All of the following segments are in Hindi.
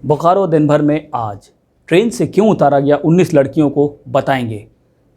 बोकारो दिन भर में आज ट्रेन से क्यों उतारा गया 19 लड़कियों को बताएंगे।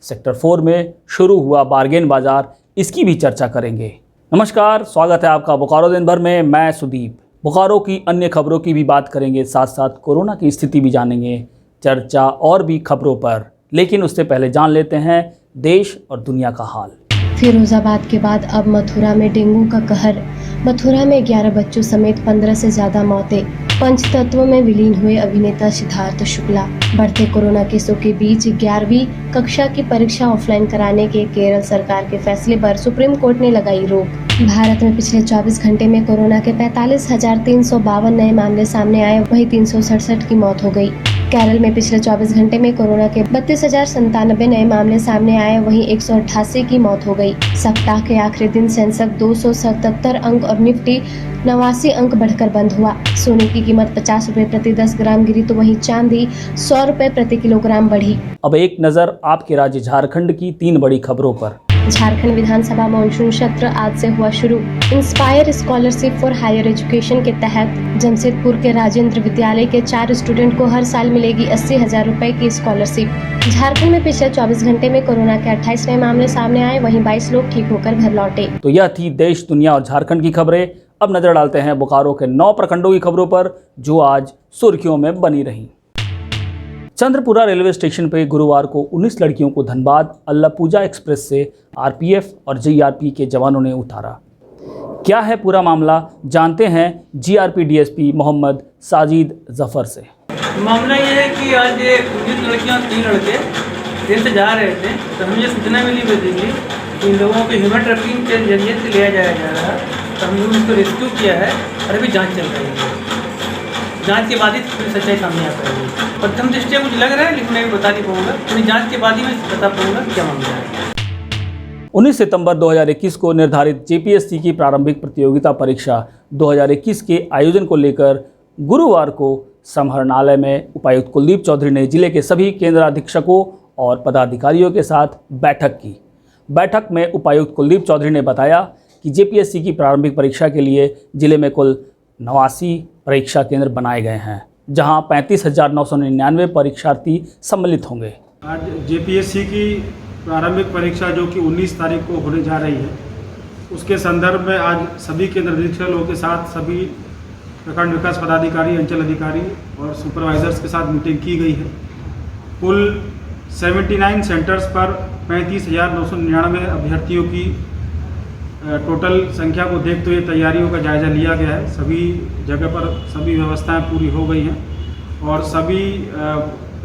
सेक्टर 4 में शुरू हुआ बार्गेन बाजार, इसकी भी चर्चा करेंगे। नमस्कार, स्वागत है आपका बोकारो दिन भर में। मैं सुदीप। बोकारो की अन्य खबरों की भी बात करेंगे, साथ साथ कोरोना की स्थिति भी जानेंगे, चर्चा और भी खबरों पर। लेकिन उससे पहले जान लेते हैं देश और दुनिया का हाल। फिरोजाबाद के बाद अब मथुरा में डेंगू का कहर। मथुरा में 11 बच्चों समेत 15 से ज्यादा मौतें। पंचतत्व में विलीन हुए अभिनेता सिद्धार्थ शुक्ला। बढ़ते कोरोना केसों के बीच 11वीं कक्षा की परीक्षा ऑफलाइन कराने के केरल सरकार के फैसले पर सुप्रीम कोर्ट ने लगाई रोक। भारत में पिछले 24 घंटे में कोरोना के 45,352 नए मामले सामने आए, वहीं 367 की मौत हो गई। केरल में पिछले 24 घंटे में कोरोना के 32,097 नए मामले सामने आए, वहीं 188 की मौत हो गई। सप्ताह के आखिरी दिन सेंसेक्स 277 अंक और निफ्टी 89 अंक बढ़कर बंद हुआ। सोने की कीमत 50 रुपए प्रति 10 ग्राम गिरी, तो वहीं चांदी 100 रुपए प्रति किलोग्राम बढ़ी। अब एक नज़र आपके राज्य झारखंड की 3 बड़ी खबरों पर। झारखंड विधानसभा मानसून सत्र आज से हुआ शुरू। Inspire scholarship for higher education के तहत जमशेदपुर के राजेंद्र विद्यालय के 4 स्टूडेंट को हर साल मिलेगी 80,000 रुपए की स्कॉलरशिप। झारखंड में पिछले 24 घंटे में कोरोना के 28 नए मामले सामने आए, वहीं 22 लोग ठीक होकर घर लौटे। तो यह थी देश, दुनिया और झारखंड की खबरें। अब नजर डालते हैं बोकारो के 9 प्रखंडों की खबरों पर, जो आज सुर्खियों में बनी रही। चंद्रपुरा रेलवे स्टेशन पर गुरुवार को 19 लड़कियों को धनबाद अल्लापूजा एक्सप्रेस से आरपीएफ और जीआरपी के जवानों ने उतारा। क्या है पूरा मामला, जानते हैं जीआरपी डीएसपी मोहम्मद साजिद जफर से। मामला ये है कि आज ये 19 लड़कियां और 3 लड़के ट्रेन से जा रहे थे, तो हमें ये सूचना मिली बेसिकली कि इन लोगों को ह्यूमन ट्रैफिकिंग के जरिए से लिया जाया जा रहा है। तो हम लोग इसको रेस्क्यू किया है और अभी जाँच चल रही है। जांच के बाद ही पूरी सच्चाई सामने आ पाएगी। प्रथम दृष्टया मुझे लग रहा है, लेकिन मैं भी बता नहीं पाऊंगा। पूरी जांच के बाद ही मैं बता पाऊंगा क्या मामला है। 19 सितंबर 2021 को निर्धारित जेपीएससी की प्रारंभिक प्रतियोगिता परीक्षा 2021 के आयोजन को लेकर गुरुवार को समाहरणालय में उपायुक्त कुलदीप चौधरी ने जिले के सभी केंद्राधीक्षकों और पदाधिकारियों के साथ बैठक की। बैठक में उपायुक्त कुलदीप चौधरी ने बताया कि जेपीएससी की प्रारंभिक परीक्षा के लिए जिले में कुल 89 परीक्षा केंद्र बनाए गए हैं, जहां 35,999 परीक्षार्थी सम्मिलित होंगे। आज जेपीएससी की प्रारंभिक परीक्षा जो कि 19 तारीख को होने जा रही है, उसके संदर्भ में आज सभी केंद्र निरीक्षकों के साथ सभी प्रखंड विकास पदाधिकारी, अंचल अधिकारी और सुपरवाइजर्स के साथ मीटिंग की गई है। कुल 79 सेंटर्स पर 35,999 अभ्यर्थियों की टोटल संख्या को देखते हुए तैयारियों का जायज़ा लिया गया है। सभी जगह पर सभी व्यवस्थाएं पूरी हो गई हैं और सभी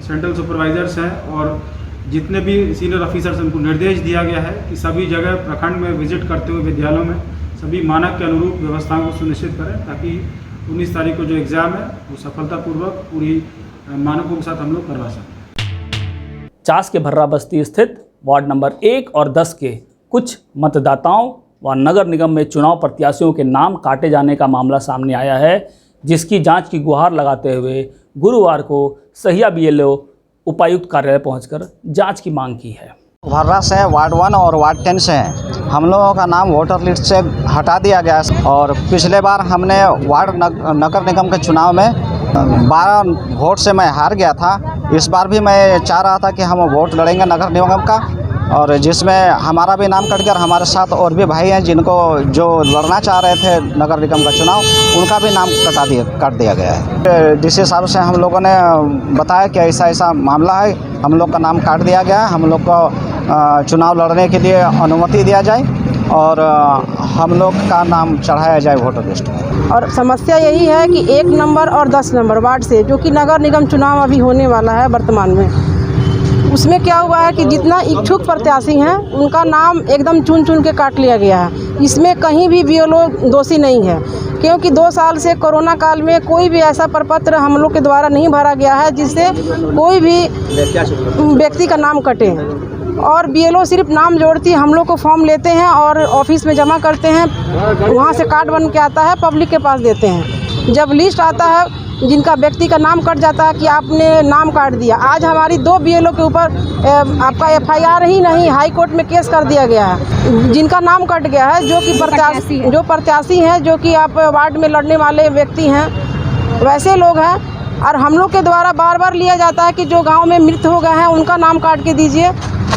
सेंट्रल सुपरवाइजर्स हैं और जितने भी सीनियर ऑफिसर्स उनको निर्देश दिया गया है कि सभी जगह प्रखंड में विजिट करते हुए विद्यालयों में सभी मानक के अनुरूप व्यवस्थाओं को सुनिश्चित करें, ताकि 19 तारीख को जो एग्ज़ाम है वो सफलतापूर्वक पूरी मानकों के साथ हम लोग करवा सकें। चास के भर्रा बस्ती स्थित वार्ड नंबर 1 और 10 के कुछ मतदाताओं व नगर निगम में चुनाव प्रत्याशियों के नाम काटे जाने का मामला सामने आया है, जिसकी जांच की गुहार लगाते हुए गुरुवार को सहिया बीएलओ उपायुक्त कार्यालय पहुंचकर जांच की मांग की है। भर्रा से वार्ड 1 और वार्ड 10 से हम लोगों का नाम वोटर लिस्ट से हटा दिया गया और पिछले बार हमने वार्ड नगर निगम के चुनाव में 12 वोट से मैं हार गया था। इस बार भी मैं चाह रहा था कि हम वोट लड़ेंगे नगर निगम का, और जिसमें हमारा भी नाम कट गया और हमारे साथ और भी भाई हैं जिनको जो लड़ना चाह रहे थे नगर निगम का चुनाव, उनका भी नाम काट दिया गया है। डीसी साहब से हम लोगों ने बताया कि ऐसा मामला है, हम लोग का नाम काट दिया गया है, हम लोग को चुनाव लड़ने के लिए अनुमति दिया जाए और हम लोग का नाम चढ़ाया जाए वोटर लिस्ट में। और समस्या यही है कि 1 नंबर और 10 नंबर वार्ड से, जो कि नगर निगम चुनाव अभी होने वाला है वर्तमान में, उसमें क्या हुआ है कि जितना इच्छुक प्रत्याशी हैं उनका नाम एकदम चुन के काट लिया गया है। इसमें कहीं भी बीएलओ दोषी नहीं है, क्योंकि 2 साल से कोरोना काल में कोई भी ऐसा प्रपत्र हम लोग के द्वारा नहीं भरा गया है जिससे कोई भी व्यक्ति का नाम कटे। और बीएलओ सिर्फ नाम जोड़ती है, हम लोग को फॉर्म लेते हैं और ऑफिस में जमा करते हैं, वहाँ से कार्ड बन के आता है, पब्लिक के पास देते हैं। जब लिस्ट आता है जिनका व्यक्ति का नाम कट जाता है कि आपने नाम काट दिया, आज हमारी 2 बीएलओ के ऊपर आपका एफआईआर ही नहीं, हाई कोर्ट में केस कर दिया गया है, जिनका नाम कट गया है, जो कि प्रत्याशी हैं, जो कि आप वार्ड में लड़ने वाले व्यक्ति हैं, वैसे लोग हैं और हम लोग के द्वारा बार बार लिया जाता है कि जो गांव में मृत हो गए हैं उनका नाम काट के दीजिए।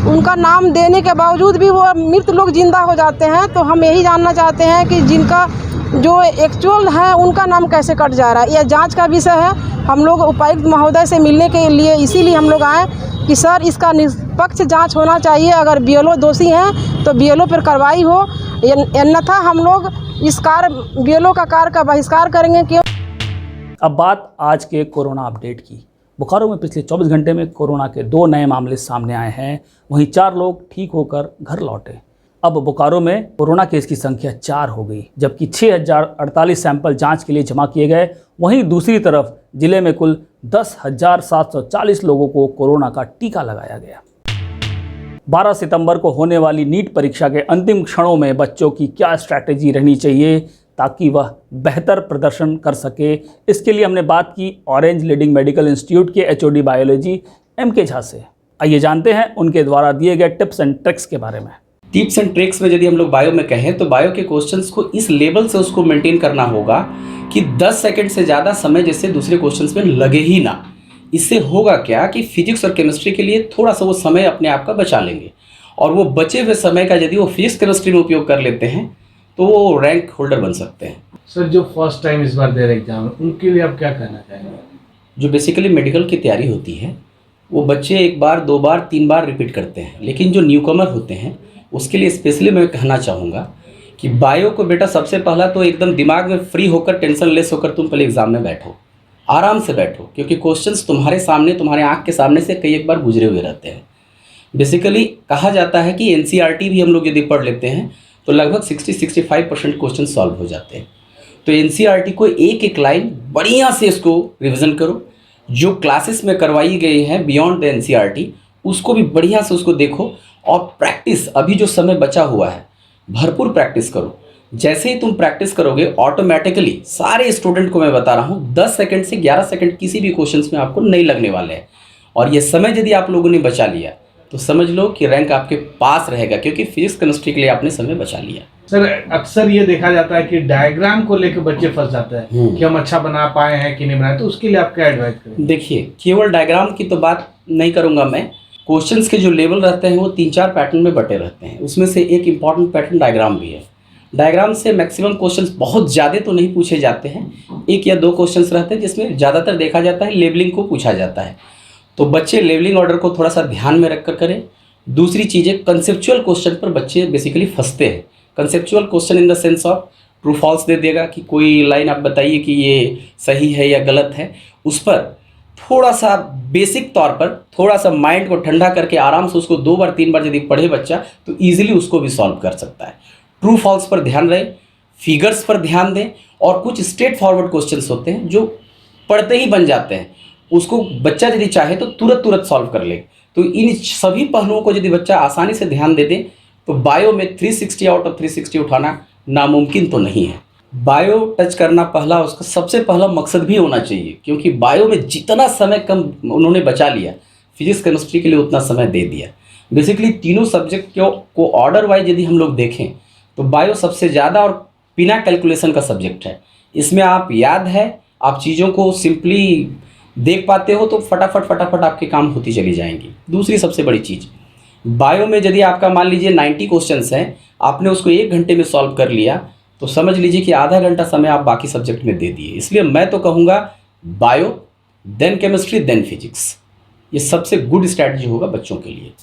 उनका नाम देने के बावजूद भी वो मृत लोग जिंदा हो जाते हैं। तो हम यही जानना चाहते हैं कि जिनका जो एक्चुअल है उनका नाम कैसे कट जा रहा है, यह जांच का विषय है। हम लोग उपायुक्त महोदय से मिलने के लिए इसीलिए हम लोग आए कि सर इसका निष्पक्ष जांच होना चाहिए। अगर बीएलओ दोषी हैं तो बीएलओ पर कार्रवाई हो, अन्यथा हम लोग इस बीएलओ का कार्य का बहिष्कार करेंगे। क्यों? अब बात आज के कोरोना अपडेट की। बोकारो में पिछले 24 घंटे में कोरोना के 2 नए मामले सामने आए हैं। वहीं 4 लोग ठीक होकर घर लौटे। अब बोकारो में कोरोना केस की संख्या 4 हो गई, जबकि 6048 सैंपल जांच के लिए जमा किए गए। वहीं दूसरी तरफ जिले में कुल 10,740 लोगों को कोरोना का टीका लगाया गया। 12 सितंबर को होने वाली नीट परीक्षा के अंतिम क्षणों में बच्चों की क्या स्ट्रैटेजी रहनी चाहिए ताकि वह बेहतर प्रदर्शन कर सके, इसके लिए हमने बात की ऑरेंज लीडिंग मेडिकल इंस्टीट्यूट के एचओडी बायोलॉजी एम.के. झा से। आइए जानते हैं उनके द्वारा दिए गए टिप्स एंड ट्रिक्स के बारे में। टिप्स एंड ट्रिक्स में यदि हम लोग बायो में कहें तो बायो के क्वेश्चंस को इस लेवल से उसको मेंटेन करना होगा कि 10 सेकंड से ज़्यादा समय जैसे दूसरे क्वेश्चंस में लगे ही ना। इससे होगा क्या कि फिजिक्स और केमिस्ट्री के लिए थोड़ा सा वो समय अपने आप का बचा लेंगे, और वो बचे हुए समय का यदि वो फिजिक्स केमिस्ट्री में उपयोग कर लेते हैं तो वो रैंक होल्डर बन सकते हैं। सर, जो फर्स्ट टाइम इस बार दे रहे एग्जाम उनके लिए आप क्या कहना चाहेंगे? जो बेसिकली मेडिकल की तैयारी होती है वो बच्चे 1 बार 2 बार 3 बार रिपीट करते हैं, लेकिन जो न्यूकमर होते हैं उसके लिए स्पेशली मैं कहना चाहूँगा कि बायो को बेटा सबसे पहला तो एकदम दिमाग में फ्री होकर टेंशन लेस होकर तुम पहले एग्ज़ाम में बैठो, आराम से बैठो, क्योंकि क्वेश्चंस तुम्हारे सामने तुम्हारे आँख के सामने से कई एक बार गुजरे हुए रहते हैं। बेसिकली कहा जाता है कि एनसीईआरटी भी हम लोग यदि पढ़ लेते हैं तो लगभग 60-65% क्वेश्चन सॉल्व हो जाते हैं। तो एनसीईआरटी को एक एक लाइन बढ़िया से इसको रिवीजन करो। जो क्लासेस में करवाई गई हैं बियॉन्ड द एनसीईआरटी उसको भी बढ़िया से उसको देखो, और प्रैक्टिस अभी जो समय बचा हुआ है भरपूर प्रैक्टिस करो। जैसे ही तुम प्रैक्टिस करोगे ऑटोमेटिकली सारे स्टूडेंट को मैं बता रहा हूँ 10 सेकंड से 11 सेकंड किसी भी क्वेश्चंस में आपको नहीं लगने वाले हैं। और ये समय यदि आप लोगों ने बचा लिया तो समझ लो कि रैंक आपके पास रहेगा, क्योंकि फिजिक्स केमिस्ट्री के लिए आपने समय बचा लिया। सर, अक्सर ये देखा जाता है कि डायग्राम को लेकर बच्चे फंस जाते हैं कि हम अच्छा बना पाए हैं कि नहीं बनाए, तो उसके लिए आप क्या एडवाइस करेंगे? देखिए, केवल डायग्राम की तो बात नहीं करूंगा मैं। क्वेश्चंस के जो लेवल रहते हैं वो 3-4 पैटर्न में बटे रहते हैं, उसमें से एक इम्पॉर्टेंट पैटर्न डायग्राम भी है। डायग्राम से मैक्सिमम क्वेश्चंस बहुत ज़्यादा तो नहीं पूछे जाते हैं, 1 या 2 क्वेश्चंस रहते हैं जिसमें ज़्यादातर देखा जाता है लेवलिंग को पूछा जाता है। तो बच्चे लेवलिंग ऑर्डर को थोड़ा सा ध्यान में रख कर करें। दूसरी चीज़ें, कंसेप्चुअल क्वेश्चन पर बच्चे बेसिकली फंसते हैं। Conceptual question in the sense of true false दे देगा कि कोई लाइन आप बताइए कि ये सही है या गलत है, उस पर थोड़ा सा बेसिक तौर पर थोड़ा सा माइंड को ठंडा करके आराम से उसको 2 बार 3 बार यदि पढ़े बच्चा तो ईजिली उसको भी सॉल्व कर सकता है। ट्रू फॉल्स पर ध्यान रहे, फिगर्स पर ध्यान दें, और कुछ स्ट्रेट फॉरवर्ड क्वेश्चंस होते हैं जो पढ़ते ही बन जाते हैं, उसको बच्चा यदि चाहे तो तुरंत सॉल्व कर ले। तो इन सभी पहलुओं को यदि बच्चा आसानी से ध्यान दे दे तो बायो में 360 आउट ऑफ 360 उठाना नामुमकिन तो नहीं है। बायो टच करना पहला उसका सबसे पहला मकसद भी होना चाहिए, क्योंकि बायो में जितना समय कम उन्होंने बचा लिया फिजिक्स केमिस्ट्री के लिए उतना समय दे दिया। बेसिकली तीनों सब्जेक्ट को ऑर्डर वाइज यदि हम लोग देखें तो बायो सबसे ज़्यादा और बिना कैलकुलेशन का सब्जेक्ट है। इसमें आप याद है, आप चीज़ों को सिंपली देख पाते हो तो फटाफट आपके काम होती चली जाएंगी। दूसरी सबसे बड़ी चीज़, बायो में यदि आपका मान लीजिए 90 क्वेश्चंस हैं, आपने उसको 1 घंटे में सॉल्व कर लिया तो समझ लीजिए कि आधा घंटा समय आप बाकी सब्जेक्ट में दे दिए। इसलिए मैं तो कहूँगा bio, then chemistry, then physics, ये सबसे गुड स्ट्रैटेजी होगा बच्चों के लिए।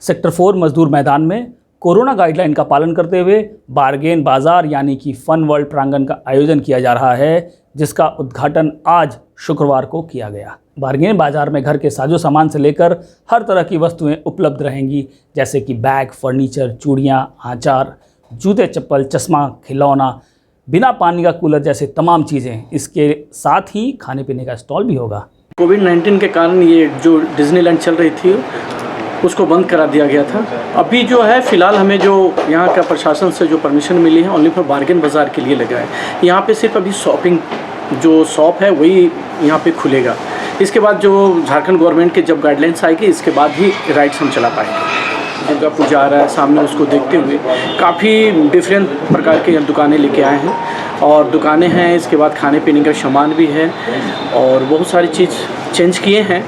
सेक्टर 4 मजदूर मैदान में कोरोना गाइडलाइन का पालन करते हुए बारगेन बाजार यानी कि फन वर्ल्ड प्रांगण का आयोजन किया जा रहा है, जिसका उद्घाटन आज शुक्रवार को किया गया। बारगेन बाजार में घर के साजो सामान से लेकर हर तरह की वस्तुएं उपलब्ध रहेंगी, जैसे कि बैग, फर्नीचर, चूड़ियाँ, आचार, जूते, चप्पल, चश्मा, खिलौना, बिना पानी का कूलर जैसे तमाम चीज़ें। इसके साथ ही खाने पीने का स्टॉल भी होगा। कोविड-19 के कारण ये जो डिज्नीलैंड चल रही थी उसको बंद करा दिया गया था। अभी जो है फ़िलहाल हमें जो यहाँ का प्रशासन से जो परमिशन मिली है ओनली फॉर बार्गेन बाज़ार के लिए लगा है। यहाँ पे सिर्फ अभी शॉपिंग जो शॉप है वही यहाँ पे खुलेगा। इसके बाद जो झारखंड गवर्नमेंट के जब गाइडलाइंस आएगी इसके बाद ही राइड्स हम चला पाएंगे। दुर्गा पूजा आ रहा है सामने, उसको देखते हुए काफ़ी डिफरेंट प्रकार के दुकानें लेके आए हैं और दुकानें हैं, इसके बाद खाने पीने का सामान भी है और बहुत सारी चीज़ चेंज किए हैं।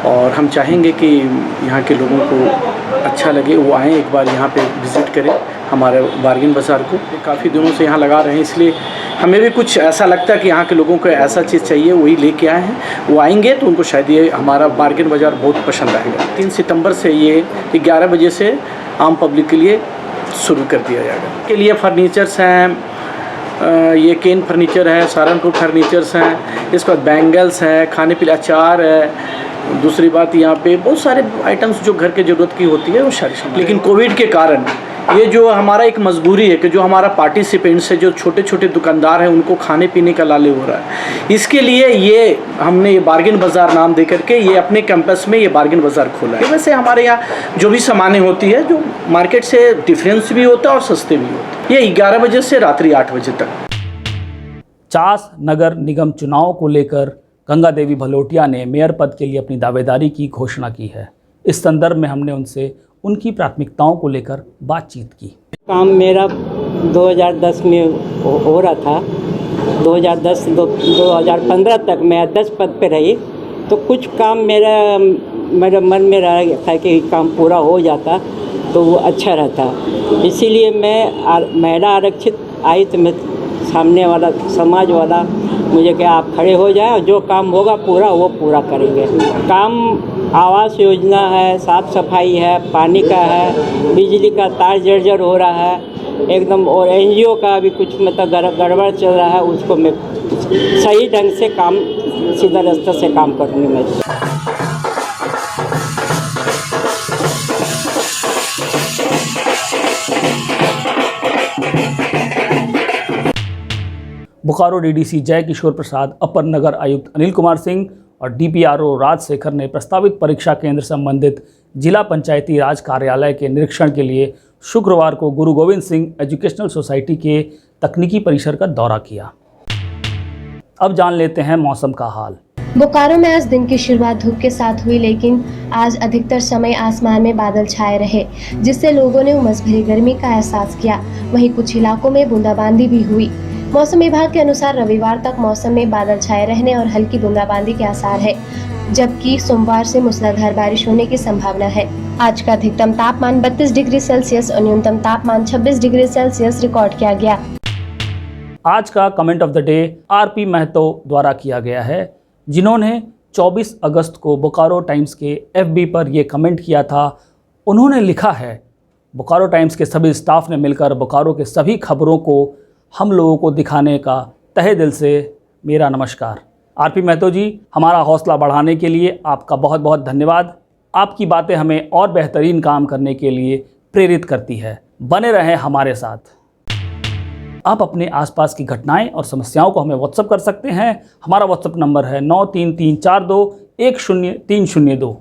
और हम चाहेंगे कि यहाँ के लोगों को अच्छा लगे, वो आएँ एक बार यहाँ पे विज़िट करें हमारे बार्गेन बाज़ार को। काफ़ी दिनों से यहाँ लगा रहे हैं, इसलिए हमें भी कुछ ऐसा लगता है कि यहाँ के लोगों को ऐसा चीज़ चाहिए, वही लेके आए हैं। वो आएंगे तो उनको शायद ये हमारा बार्गेन बाज़ार बहुत पसंद आएगा। 3 सितंबर से ये 11 बजे से आम पब्लिक के लिए शुरू कर दिया जाएगा। के लिए फर्नीचर्स हैं, ये केन फर्नीचर है, सहारनपुर फर्नीचर्स हैं, इसके बाद बैंगल्स हैं, खाने पीने अचार है। दूसरी बात, यहाँ पे बहुत सारे आइटम्स जो घर के ज़रूरत की होती है वो सारी। लेकिन कोविड के कारण ये जो हमारा एक मजबूरी है कि जो हमारा पार्टिसिपेंट्स है, जो छोटे छोटे दुकानदार हैं, उनको खाने पीने का लाले हो रहा है। इसके लिए ये हमने ये बार्गेन बाज़ार नाम दे करके ये अपने कैंपस में ये बार्गेन बाज़ार खोला है। वैसे हमारे यहाँ जो भी सामानें होती है, जो मार्केट से डिफरेंस भी होता है और सस्ते भी होते हैं। ये 11 बजे से रात्रि 8 बजे तक। चास नगर निगम चुनाव को लेकर गंगा देवी भलोटिया ने मेयर पद के लिए अपनी दावेदारी की घोषणा की है। इस संदर्भ में हमने उनसे उनकी प्राथमिकताओं को लेकर बातचीत की। काम मेरा 2010 में हो रहा था। 2010 से 2015 तक मैं अध्यक्ष पद पे रही, तो कुछ काम मेरे मन में रहा था कि काम पूरा हो जाता तो वो अच्छा रहता। इसीलिए मैं महिला आरक्षित आई तो मैं सामने वाला समाज वाला मुझे क्या आप खड़े हो जाए और जो काम होगा पूरा वो पूरा करेंगे। काम आवास योजना है, साफ़ सफाई है, पानी का है, बिजली का तार जर्जर हो रहा है एकदम, और एनजीओ का भी कुछ मतलब गड़बड़ चल रहा है, उसको मैं सही ढंग से काम सीधा रास्ते से काम करूँगी मैं। बोकारो डीडीसी जय किशोर प्रसाद, अपर नगर आयुक्त अनिल कुमार सिंह और डीपीआरओ राजशेखर ने प्रस्तावित परीक्षा केंद्र संबंधित जिला पंचायती राज कार्यालय के निरीक्षण के लिए शुक्रवार को गुरु गोविंद सिंह एजुकेशनल सोसाइटी के तकनीकी परिसर का दौरा किया। अब जान लेते हैं मौसम का हाल। बोकारो में आज दिन की शुरुआत धूप के साथ हुई, लेकिन आज अधिकतर समय आसमान में बादल छाए रहे, जिससे लोगों ने उमस भरी गर्मी का एहसास किया। वहीं कुछ इलाकों में बूंदाबांदी भी हुई। मौसम विभाग के अनुसार रविवार तक मौसम में बादल छाए रहने और हल्की बूंदाबांदी के आसार है, जबकि सोमवार से मूसलाधार बारिश होने की संभावना है। आज का अधिकतम तापमान 32 डिग्री सेल्सियस और न्यूनतम तापमान 26 डिग्री सेल्सियस रिकॉर्ड किया गया। आज का comment of the day RP Mahato द्वारा किया गया है, जिन्होंने 24 अगस्त को बोकारो टाइम्स के एफबी पर यह कमेंट किया था। उन्होंने लिखा है, बोकारो टाइम्स के सभी स्टाफ ने मिलकर बोकारो के सभी खबरों को हम लोगों को दिखाने का तहे दिल से मेरा नमस्कार। आरपी महतो जी, हमारा हौसला बढ़ाने के लिए आपका बहुत बहुत धन्यवाद। आपकी बातें हमें और बेहतरीन काम करने के लिए प्रेरित करती है। बने रहें हमारे साथ। आप अपने आसपास की घटनाएं और समस्याओं को हमें व्हाट्सएप कर सकते हैं। हमारा व्हाट्सएप नंबर है 9334210302।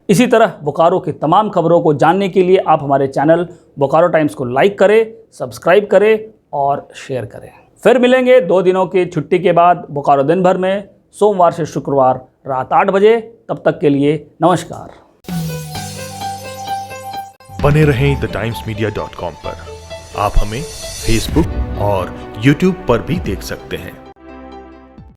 इसी तरह बोकारो की तमाम खबरों को जानने के लिए आप हमारे चैनल बोकारो टाइम्स को लाइक करें, सब्सक्राइब करें और शेयर करें। फिर मिलेंगे 2 दिनों की छुट्टी के बाद बोकारो दिन भर में, सोमवार से शुक्रवार रात 8 बजे। तब तक के लिए नमस्कार। बने रहें TheTimesMedia.com पर। आप हमें फेसबुक और यूट्यूब पर भी देख सकते हैं।